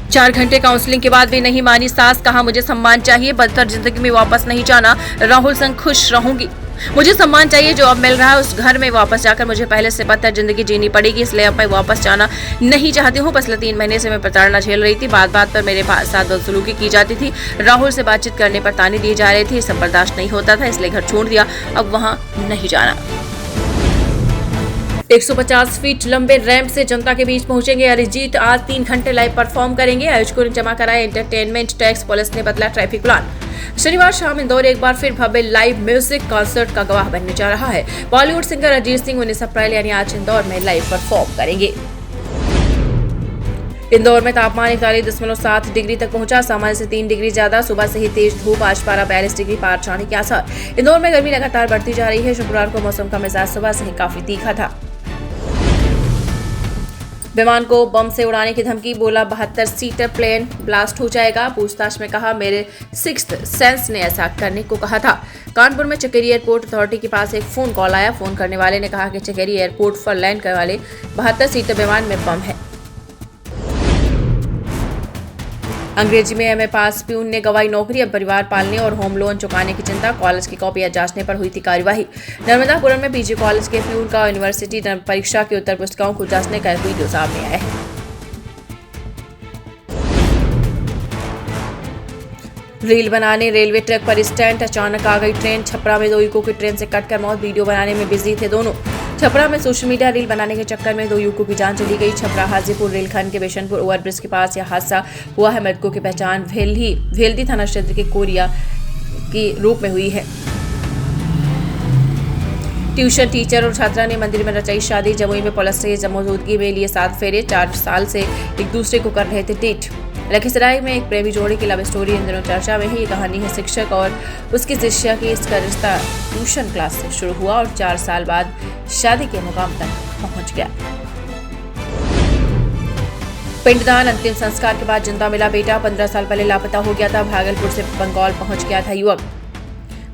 4 घंटे काउंसलिंग के बाद भी नहीं मानी सास, कहा मुझे सम्मान चाहिए, बदतर जिंदगी में वापस नहीं जाना, राहुल संग खुश रहूंगी। मुझे सम्मान चाहिए जो अब मिल रहा है, उस घर में वापस जाकर मुझे पहले से बदतर जिंदगी जीनी पड़ेगी, इसलिए अब मैं वापस जाना नहीं चाहती हूँ। पिछले 3 महीने से मैं प्रताड़ना झेल रही थी, बात बात पर मेरे साथ बदसलूकी की जाती थी, राहुल से बातचीत करने पर ताने दिए जा रहे थे, सब बर्दाश्त नहीं होता था, इसलिए घर छोड़ दिया, अब वहाँ नहीं जाना। 150 फीट लंबे रैंप से जनता के बीच पहुंचेंगे अरिजीत, आज 3 घंटे लाइव परफॉर्म करेंगे, आयोजकों ने जमा कराया एंटरटेनमेंट टैक्स, पुलिस ने बदला ट्रैफिक प्लान। शनिवार शाम इंदौर एक बार फिर भव्य लाइव म्यूजिक कॉन्सर्ट का गवाह बनने जा रहा है। बॉलीवुड सिंगर अरिजीत सिंह 19 अप्रैल यानी आज इंदौर में लाइव परफॉर्म करेंगे। इंदौर में तापमान 41.7 डिग्री तक पहुंचा, सामान्य से 3 डिग्री ज्यादा, सुबह से ही तेज धूप, आज पारा 42 डिग्री पार जाने के आसार। इंदौर में गर्मी लगातार बढ़ती जा रही है, शुक्रवार को मौसम का मिजाज सुबह से ही काफी तीखा था। विमान को बम से उड़ाने की धमकी, बोला 72 सीटर प्लेन ब्लास्ट हो जाएगा, पूछताछ में कहा मेरे सिक्स्थ सेंस ने ऐसा करने को कहा था। कानपुर में चकेरी एयरपोर्ट अथॉरिटी के पास एक फोन कॉल आया, फोन करने वाले ने कहा कि चकेरी एयरपोर्ट पर लैंड करने वाले 72 सीटर विमान में बम है। अंग्रेजी में एमए पास प्यून ने गवाई नौकरी, अब परिवार पालने और होम लोन चुकाने की चिंता, कॉलेज की कॉपियां जांचने पर हुई थी कार्यवाही। नर्मदापुरम में पीजी कॉलेज के प्यून का यूनिवर्सिटी परीक्षा की उत्तर पुस्तिकाओं को जांचने का वीडियो सामने आया है। रील बनाने रेलवे ट्रैक पर स्टैंड, अचानक आ गई ट्रेन, छपरा में 2 युवकों की ट्रेन से कटकर मौत, वीडियो बनाने में बिजी थे दोनों। छपरा में सोशल मीडिया रील बनाने के चक्कर में 2 युवकों की जान चली गई। छपरा हाजीपुर रेलखंड के बिशनपुर ओवरब्रिज के पास यह हादसा हुआ है। मृतकों की पहचान भेल्दी थाना क्षेत्र के कोरिया के रूप में हुई है। ट्यूशन टीचर और छात्रा ने मंदिर में रचाई शादी, जमुई में पुलिस से मौजूदगी में लिए 7 फेरे, 4 साल से एक दूसरे को कर रहे थे डेट। लखीसराय में एक प्रेमी जोड़ी की लव स्टोरी इन दिनों चर्चा में है। ये कहानी है शिक्षक और उसकी शिष्या की, इसका रिश्ता ट्यूशन क्लास से शुरू हुआ और 4 साल बाद शादी के मुकाम तक पहुंच गया। पिंडदान, अंतिम संस्कार के बाद जिंदा मिला बेटा, 15 साल पहले लापता हो गया था, भागलपुर से बंगाल पहुंच गया था युवक।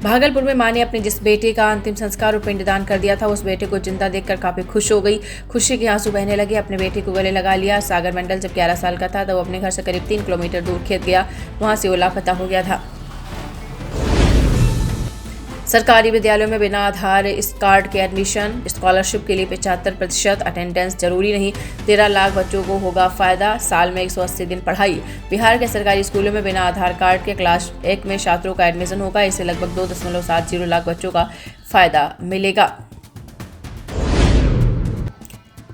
भागलपुर में मां ने अपने जिस बेटे का अंतिम संस्कार और पिंडदान कर दिया था, उस बेटे को जिंदा देखकर काफी खुश हो गई, खुशी के आंसू बहने लगे, अपने बेटे को गले लगा लिया। सागर मंडल जब 11 साल का था तब अपने घर से करीब 3 किलोमीटर दूर खेत गया, वहां से वो लापता हो गया था। सरकारी विद्यालयों में बिना आधार कार्ड के एडमिशन, स्कॉलरशिप के लिए 75% अटेंडेंस जरूरी नहीं, 13 लाख बच्चों को होगा फायदा, साल में 180 दिन पढ़ाई। बिहार के सरकारी स्कूलों में बिना आधार कार्ड के क्लास 1 में छात्रों का एडमिशन होगा, इससे लगभग 2.70 लाख बच्चों का फायदा मिलेगा।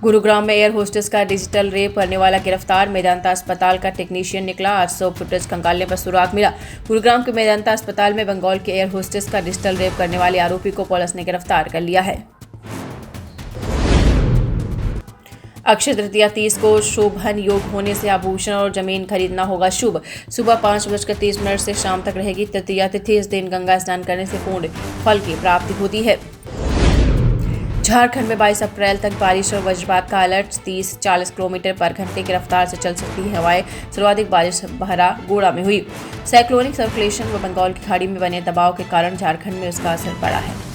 गुरुग्राम में एयर होस्टेस का डिजिटल रेप करने वाला गिरफ्तार, मेदांता अस्पताल का टेक्नीशियन निकला, 800 फुटेज खंगालने पर सुराग मिला। गुरुग्राम के मेदांता अस्पताल में बंगाल के एयर होस्टेस का डिजिटल रेप करने वाले आरोपी को पुलिस ने गिरफ्तार कर लिया है। अक्षय तृतीया 30 को शोभन योग होने से आभूषण और जमीन खरीदना होगा शुभ। सुबह 5:30 से शाम तक रहेगी तृतीया तिथि, इस दिन गंगा स्नान करने से पूर्ण फल की प्राप्ति होती है। झारखंड में 22 अप्रैल तक बारिश और वज्रपात का अलर्ट, 30-40 किलोमीटर पर घंटे की रफ्तार से चल सकती है हवाएं, सर्वाधिक बारिश बहरा गोड़ा में हुई। साइक्लोनिक सर्कुलेशन व बंगाल की खाड़ी में बने दबाव के कारण झारखंड में उसका असर पड़ा है।